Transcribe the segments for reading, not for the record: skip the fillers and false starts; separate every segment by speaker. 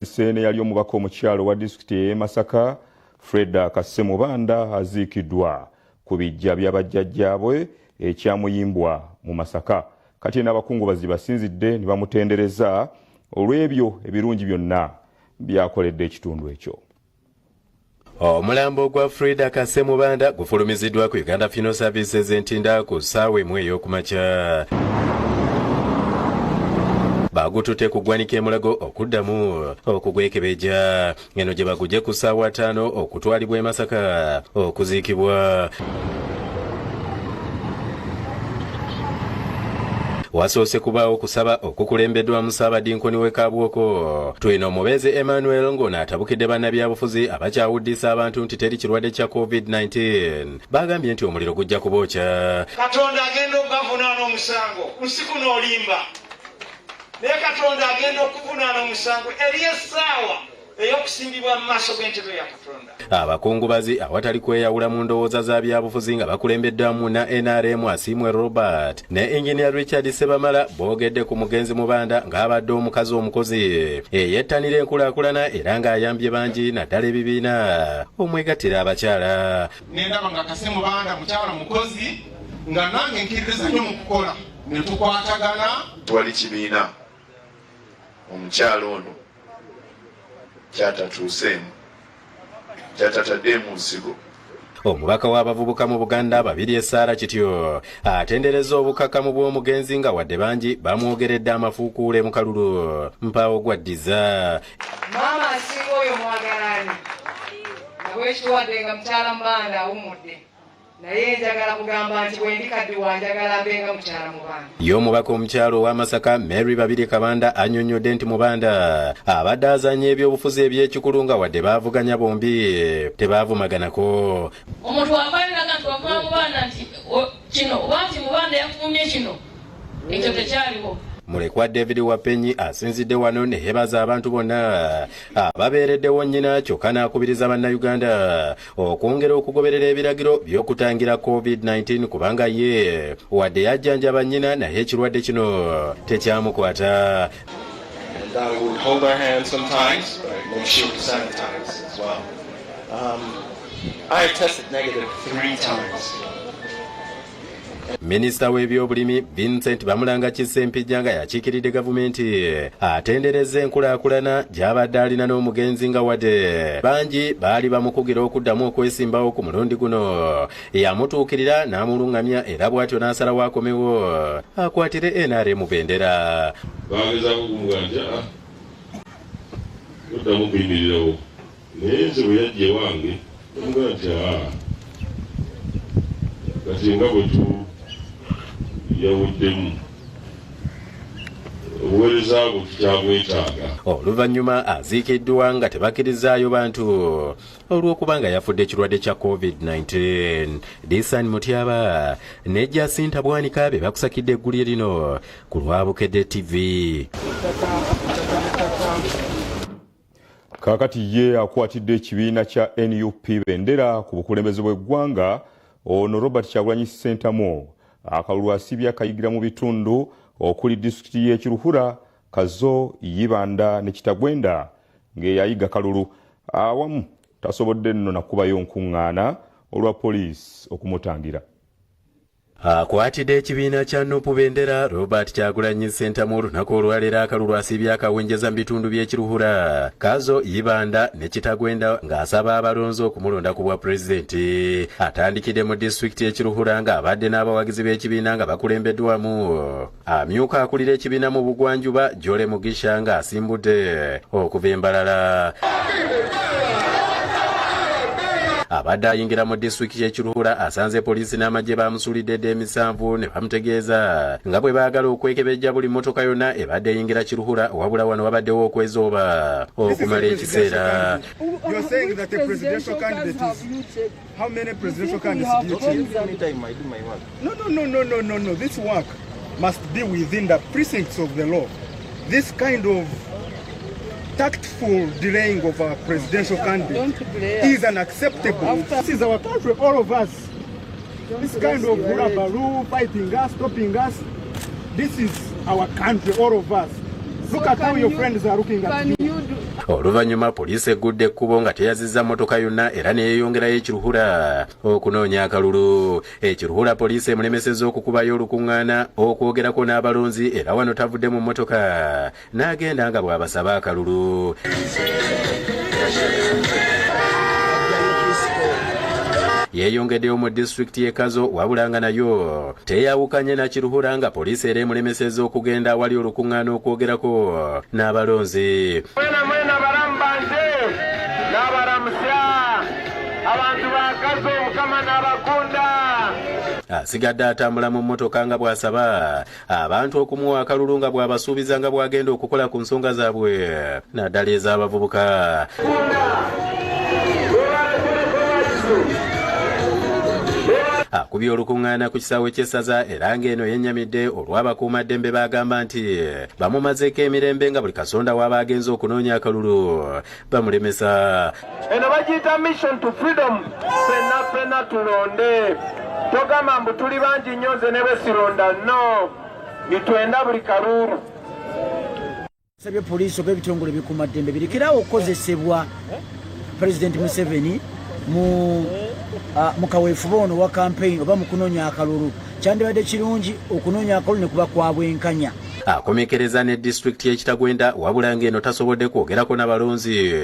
Speaker 1: Sene yali omubaka omukyalo wa disitulikiti y'e Masaka Freda Kase Mubanda aziikiddwa ku bijja by'abajjajjaabwe ekyamuyimbwa mu Masaka. Kati n'abakungubazi basinzidde ne bamutenderezza olw'ebyo ebirungi byonna byakoledde ekitundu ekyo.
Speaker 2: Omulambo gwa Freda Kase Mubanda gufulumiziddwa ku Uganda Funeral Services Ntinda ku ssaawa emu ey'okumakya. Bagutute kugwanika emulago okuddamu okugwekebeja ngeno gye baguje ku ssaawa 5 okutwalibwa e Masaka okuziikibwa. Wasoose kubaawo kusaba okukulembeddwa mu Ssaabadinkoni w'e Kabwoko. Tulina omubeezi Emmanuel ng'onaatabukidde bannabyabufuzi abakyawuddisa abantu nti teri kirwadde kya COVID-19. Bagambye nti omuliro gujja kubookya.
Speaker 3: Katonda agenda okubavunaana omusango lusiku n'olimba. Naye Katonda agenda okuvunaana omusango eri essaawa ey'okusimbibwa mu maaso g'entebe ya Katonda.
Speaker 2: Abakungubazi awatali kweyawula mu ndowooza za byabufuzi nga bakulembeddamu na NRM Asiibye Robert ne Engineer Richard Sebamala boogedde ku mugenzi Mubanda ng'abadde omukazi omukozi eyettanira enkulaakulana era ng'ayambye bangi naddala ebibiina omwegattira abakyala.
Speaker 4: Nendaba nga Kase Mubanda mukyala mukozi nga nange nkiririza nnyo mu kukola ne tukwatagana.
Speaker 5: Twali kibiina omukyalo ono kyatatuuseemu kyatatadde mu nsigo.
Speaker 2: Omubaka w'abavubuka mu Buganda babiri Essaara Kityo atendereza obukakamu bw'omugenzi nga wadde bangi bamwogeredde amafuukuule mu kalulu mpaawo gwaddiza.
Speaker 6: Maama asinga oyo mwagalani nabwekituwadde nga mukyala Mubanda awummudde naye njagala kugamba nti bwe ndikadde wanjagala mbenga mukyala Mubanda.
Speaker 2: Ye omubaka omukyalo owa Masaka Mary Babiri Kabanda annyonnyodde nti Mubanda abadde azannya ebyobufuzi eby'ekikulu nga wadde baavuganya bombi tebaavumaganako.
Speaker 7: Omuntu wafaaliraga nti wavuma Mubanda nti kino oba nti Mubanda yafumye kino ekyo tekyaliwo.
Speaker 2: Mulekwa David Wapenyi asinzidde wano ne yeebaza abantu bonna ababeereddewo nnyina kyokka n'akubiriza bannayuganda okwongera okugoberera ebiragiro by'okutangira COVID-19 kubanga ye wadde yajjanjaba nnyina naye ekirwadde kino tekyamukwata. Minisita w'ebyobulimi Vincent Bamulanga Kisempijja nga yakiikiridde gavumenti atendereza enkulaakulana gy'abadde alina n'omugenzi nga wadde bangi baali bamukugira okuddamu okwesimbawo ku mulundi guno yamutuukirira n'amuluŋŋamya era bw'atyo n'asalawo akomewo akwatire NRM bendera.
Speaker 8: Bagezaako kumuganja oddamu kuyimirirawo naye nze bwe yajja ewange omugamba nti kati nga bwe yawuddemu obuweereza bwe tukyabwetaaga.
Speaker 2: Oluvannyuma aziikiddwa nga tebakkirizaayo bantu olw'okuba nga yafudde ekirwadde kya COVID-19. Disan Mutyaba ne Jacinta Bwanika be bakusakidde eggulire lino ku Lwabukedde TV.
Speaker 1: Kaakati ye akwatidde ekibiina kya NUP bendera ku bukulembeze bw'eggwanga ono Robert Kyagulanyi Ssentamu akalulu asiibye akayigira mu bitundu okuli disitulikiti y'e Kiruhura, Kazo, Yibanda ne Kitagwenda ng'eyayiga kalulu. Awamu tasobodde nno nakubayo nkuŋŋaana olwa poliisi okumutangira.
Speaker 2: Akwatidde ekibiina kya NUP bendera Robert Kyagulanyi Ssentamu olunaku olwaleero akalulu asiibye akawenjeza mu bitundu by'e Kiruhura, Kazo, Yibanda ne Kitagwenda ng'asaba abalonzi okumulonda ku bwa pulezidenti. Atandikidde mu disitulikiti y'e Kiruhura ng'abadde n'abawagizi b'ekibiina nga bakulembeddwamu. Amyuka akulira ekibiina mu bugwanjuba Jole Mugisha ng'asimbudde okuva embalala. Abadde ayingira mu disitulikiti y'e Kiruhura asanze poliisi n'amagye bamusuulidde emisanvu ne bamutegeeza nga bwe baagala okwekebejja buli mmotoka yonna ebadde eyingira Kiruhura wabula wano wabaddewo okwezooba okumala ekiseera.
Speaker 9: No. This work must be within the precincts of the law. This kind of tactful delaying of a presidential candidate is unacceptable. This is our country, all of us. This kind of hula-baloo, fighting us, stopping us, this is our country, all of us. Look at how your friends are looking at you.
Speaker 2: Oluvannyuma poliisi eggudde ekkubo nga teyazizza mmotoka yonna era ne yeeyongerayo ekiruhura okunoonya akalulu. Ekiruhura poliisi emulemesezza okukubayo olukuŋŋaana okwogerako n'abalonzi era wano tavudde mu mmotoka n'agenda nga bw'abasaba akalulu. Yeeyongeddeyo mu disitulikiti y'e Kazo wabula nga nayo teyawukanye na kiruhura nga poliisi era emulemesezza okugenda awali olukuŋŋaana okwogerako n'abalonzi.
Speaker 3: Mwena balamu banje n'abalamusa abantu ba Kazo Mukama n'abagunda.
Speaker 2: Asigadde atambula mu mmotoka nga bw'asaba abantu okumuwa akalulu nga bw'abasuubiza nga bw'agenda okukola ku nsonga zaabwe naddala ez'abavubuka. Akubye olukuŋŋaana ku kisaawe ky'essaza era ng'eno yennyamidde olw'abakuumaddembe bagamba nti bamumazeeko emirembe nga buli kasonda waba agenze okunoonya akalulu bamulemesa.
Speaker 3: Eno bagiyita mission to freedom. Ffenna tulonde. Togamba mbu tuli bangi nnyo nze ne bwe sironda no. Nitwenda buli kalulu.
Speaker 10: Sabye poliisi oba ebitongole bikuumaddembe birikirawo okukozesebwa President Museveni mu kaweefube ono wa campaign oba mu kunoonya akalulu. Kyandibadde kirungi okunoonya akalulu ne kuba kwa bwenkanya.
Speaker 2: Akomekereza ne disitulikiti y'Ekitagwenda wabula ng'eno tasobodde kwogerako n'abalonzi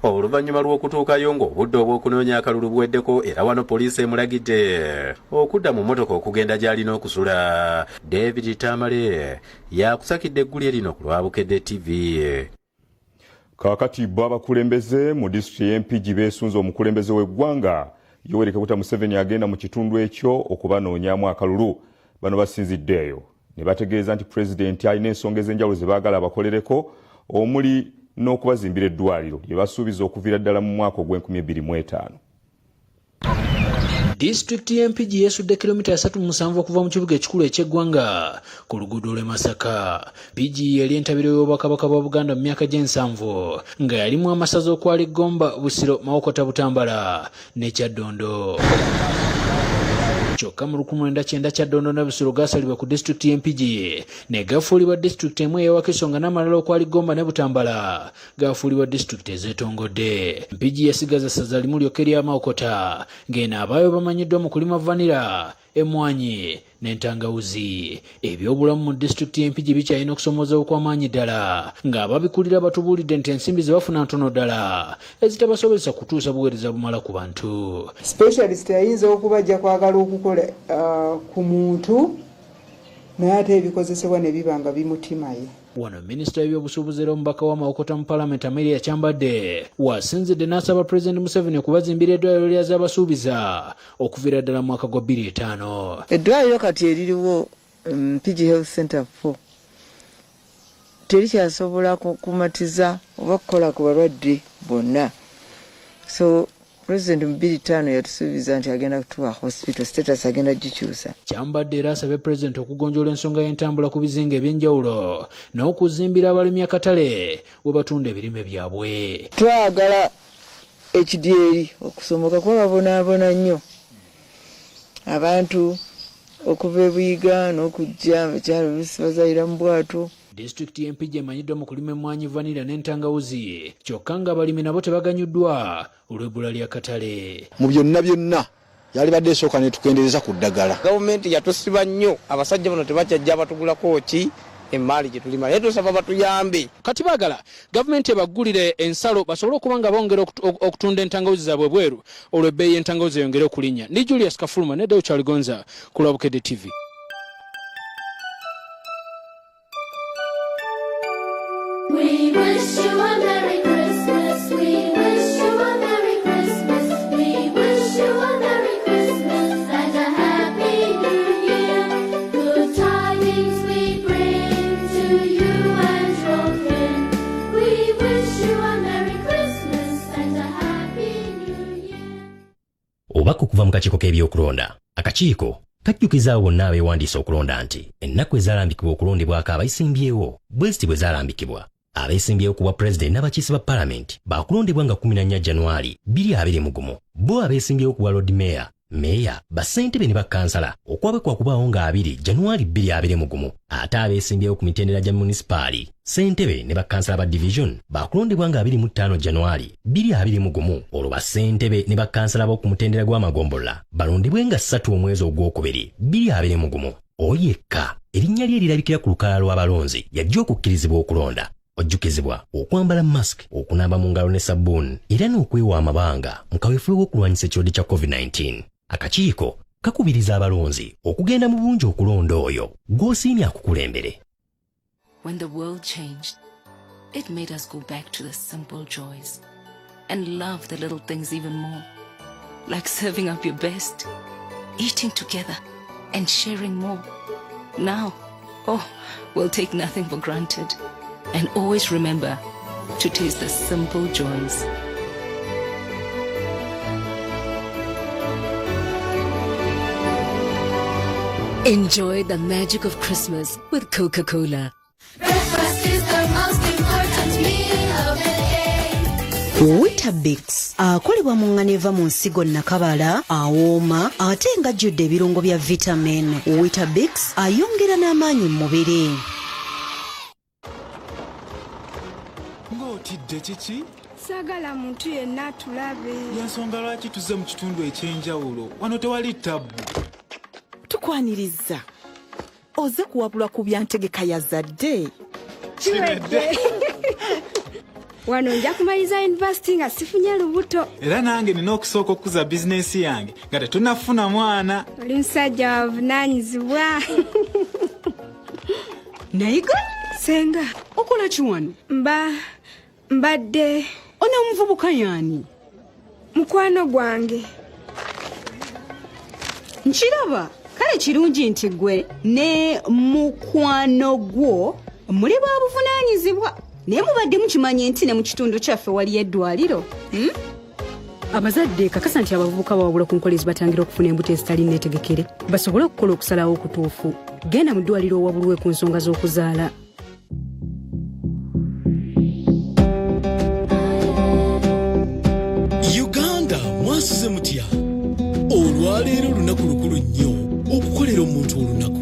Speaker 2: oluvannyuma lw'okutuukayo ng'obudde obw'okunoonya akalulu buweddeko era wano poliisi emulagidde okudda mu mmotoka okugenda gy'alina okusula. David Tamale yakusakidde eggulye lino ku Lwabukedde TV.
Speaker 1: Kaakati bo abakulembeze mu disitulikiti y'Empigi beesunze omukulembeze w'eggwanga Yoweri Kaguta Museveni agenda mu kitundu ekyo okubanoonyaamu akalulu. Bano basinziddeeyo ne bategeeza nti pulezidenti alina ensonga ez'enjawulo ze baagala abakolereko omuli n'okubazimbira eddwaliro lye basuubiza okuviira ddala mu mwaka ogw'2025.
Speaker 11: Disitulikiti y'Empigi yeesudde kilomita 37 okuva mu kibuga ekikulu eky'eggwanga ku luguudo lw'e Masaka. Mpigi yali entabiro y'obwakabaka bwa Buganda mu myaka gy'ensanvu nga yalimu amasaza okwali Gomba, Busiro, Mawokota, Butambala ne Kyaddondo. Kyokka mu 1990 Kyaddondo ne Busiro gaasalibwa ku disitulikiti y'Empigi ne gafuulibwa disitulikiti emu ey'Ewakiso nga n'amalala okwali Gomba ne Butambala gaafuulibwa disitulikiti ezeetongodde. Mpigi yasigaza ssaza limu lyokka erya Mawokota ng'eno abaayo bamanyiddwa mu kulima vanira, emmwanyi n'entangawuzi. Ebyobulamu mu disitulikiti y'Empigi bikyalina okusomoza okw'amaanyi ddala ng'ababikulira batubuulidde nti ensimbi ze bafuna ntono ddala ezitabasobozesa kutuusa buweereza bumala ku bantu.
Speaker 12: Specialist ayinza okuba ajja kwagala okukola ku muntu naye ate ebikozesebwa ne biba nga bimutimaye.
Speaker 11: Wano minisita w'ebyobusuubuzi era omubaka wa Mawokota mu Paalamenti Amelia Kyambadde wasinzidde n'asaba Pulezidenti Museveni okubazimbira eddwaliro ly'azabasuubiza okuviira ddala mu mwaka gwa 2005.
Speaker 12: Eddwaliro kati eririwo Mpigi Health Center 4 terikyasobola kumatiza oba kukola ku balwadde bonna. So President mu 2005 yatusuubiza nti agenda kutuwa hospital status agenda gikyusa.
Speaker 11: Kyambadde era asabye President okugonjoola ensonga y'entambula ku bizinga eby'enjawulo n'okuzimbira abalimi akatale we batunda ebirime byabwe.
Speaker 12: Twagala HDL okusomoka kuba babonaabona nnyo abantu okuva e Buyiga n'okujja abakyalo oluusi bazaalira mu bwato.
Speaker 11: Disitulikiti y'Empigi emanyiddwa mu kulima emmwanyi, vanira n'entangawuzi kyokka nga abalimi nabo tebaganyuddwa olw'ebbula ly'akatale.
Speaker 13: Mu byonna yali badde esooka ne tukendeeza ku ddagala.
Speaker 14: Gavumenti yatusiba nnyo, abasajja bano tebakyajja batugulako ki emmaali gye tulima, naye tusaba batuyambe.
Speaker 11: Kati baagala gavumenti ebaggulire ensalo basobole okuba nga bongera okutunda entangawuzi zaabwe bweru olwo ebbeeyi y'entangawuzi eyongere okulinnya. Ndi Julius Kafuluma ne Deo Kyaligonza ku Lwabukedde TV.
Speaker 15: We wish you a Merry Christmas. We wish you a Merry Christmas. We wish you a Merry Christmas and a Happy New Year. Good tidings we bring to you and your kin. We wish you a Merry Christmas and a Happy New Year.
Speaker 16: Obako kuva mu kakiiko k'ebyokulonda. Akakiiko kajjukizaawo bonna abeewandiisa okulonda nti ennaku ezaalambikibwa okulondebwako abayisimbyewo bweziti bwe zaalambikibwa. Abeesimbyewo ku bwa Pulezidenti n'abakiise ba Paalamenti baakulondebwa nga 14 Januari 2021. Bo abeesimbyewo ku bwa Lord Mayor meeya bassentebe ne bakkansala okwabekwa kubaawo nga 2 January 2021 ate abeesimbyewo ku mitendera gya munisipaali ssentebe ne bakkansala ba division baakulondebwa nga 25 January 2021 olwo bassentebe ne bakkansala b'oku mutendera gw'amagombola balondebwe nga 3 omwezi ogwokubiri 2021 oyekka erinnya lye lirabikira ku lukalala lw'abalonzi yajja okukkirizibwa okulonda ojjukizibwa okwambala mask okunaaba mu ngalo ne sabbuuni era n'okwewa amabanga mu kaweefube w'okulwanyisa ekirwadde kya COVID-19 akakiiko kakubiriza abalonzi okugenda mu bungi okulonda oyo gw'osiimye akukulembere.
Speaker 17: When the world changed, it made us go back to the simple joys and love the little things even more, like serving up your best, eating together and sharing more. Now, we'll take nothing for granted and always remember to taste the simple joys. Enjoy the magic of Christmas with Coca-Cola.
Speaker 15: Breakfast is the most important meal of the day.
Speaker 18: Weetabix akolebwa mu ngano eva mu nsigo nakabala awooma ate ng'ajjudde ebirungo bya vitamin. Weetabix ayongera n'amaanyi mu mubiri.
Speaker 19: Ng'otidde kiki?
Speaker 20: Sagala muntu yenna tulabe.
Speaker 19: Yansonga lwaki tuzze mu kitundu ekyenjawulo wano tewali tabbu.
Speaker 21: Tukwaniriza oze kuwabula ku byantegeka yazadde
Speaker 20: kiwedde wano nja kumaliza university nga sifunye lubuto
Speaker 19: era nange nina okusooka okukuza bizinesi yange nga tetunafuna mwana.
Speaker 20: oli musajja wavunaanyizibwa.
Speaker 21: nayiga
Speaker 20: senga
Speaker 21: okola ki wano?
Speaker 20: mbadde
Speaker 21: ono omuvubuka yaani?
Speaker 20: mukwano gwange.
Speaker 21: nkiraba kale kirungi nti gwe ne mukwano gwo muli ba buvunaanyizibwa naye mubadde mukimanye nti ne mu kitundu kyaffe wali eddwaliro.
Speaker 22: abazadde kakasa nti abavubuka bawabula ku nkolezi batangira okufuna embuto ezitali neetegekere basobole okukola okusalawo okutuufu. Genda mu ddwaliro owabulwe ku nsonga z'okuzaala.
Speaker 23: Uganda mwasuze mutya olwaleero lunaku lukulu nnyo okukolera omuntu olunaku